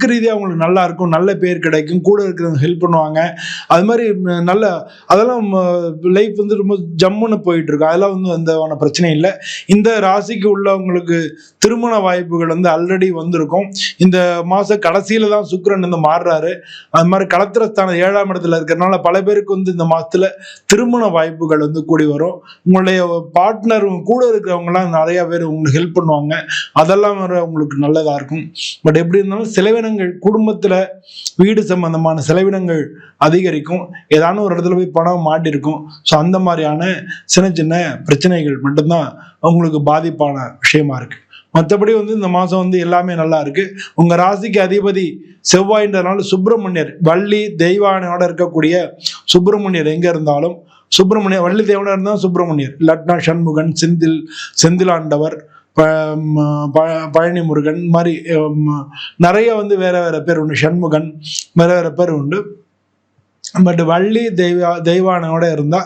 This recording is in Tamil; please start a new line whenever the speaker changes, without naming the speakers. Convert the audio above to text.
ரீதியாக உங்களுக்கு நல்லா இருக்கும், நல்ல பேர் கிடைக்கும், கூட இருக்கிறவங்க ஹெல்ப் பண்ணுவாங்க. அது மாதிரி நல்ல அதெல்லாம் லைஃப் வந்து ரொம்ப ஜம்முன்னு போயிட்டு இருக்கும். அதெல்லாம் வந்து எந்தவான பிரச்சனை இல்லை. இந்த ராசிக்கு உள்ளவங்களுக்கு திருமண வாய்ப்புகள் வந்து ஆல்ரெடி வந்திருக்கும். இந்த மாச கடைசியில தான் சுக்கிரன் வந்து மாறுறாரு. அது மாதிரி களத்திரஸ்தானம் 7ஆம் இடத்துல இருக்கிறதுனால பல பேருக்கு வந்து இந்த மாசத்துல திருமண வாய்ப்புகள் வந்து கூடி வரும். உங்களுடைய பார்ட்னர் கூட இருக்கிறவங்க எல்லாம் நிறைய பேர் உங்களுக்கு ஹெல்ப் பண்ணுவாங்க. அதெல்லாம் வர உங்களுக்கு நல்லதா இருக்கும். பட் எப்படி இருந்தாலும் செலவினங்கள் குடும்பத்துல வீடு சம்பந்தமான செலவினங்கள் அதிகரிக்கும். ஏதான ஒரு இடத்துல போய் பணம் மாட்டிருக்கும். ஸோ அந்த மாதிரியான சின்ன சின்ன பிரச்சனைகள் மட்டும்தான் உங்களுக்கு பாதிப்பான விஷயமா இருக்கு. மற்றபடி வந்து இந்த மாசம் வந்து எல்லாமே நல்லா இருக்கு. உங்க ராசிக்கு அதிபதி செவ்வாய்ன்றதுனால சுப்பிரமணியர், வள்ளி தெய்வானையோட இருக்கக்கூடிய சுப்பிரமணியர் எங்க இருந்தாலும், சுப்பிரமணியர் வள்ளி தெய்வான இருந்தாலும் சுப்பிரமணியர், இல்லாட்டினா சண்முகன், செந்திலாண்டவர், பழனி முருகன் மாதிரி நிறைய வந்து வேற வேற பேர் உண்டு, சண்முகன் வேற வேற பேர் உண்டு. பட் வள்ளி தெய்வானையோட இருந்தா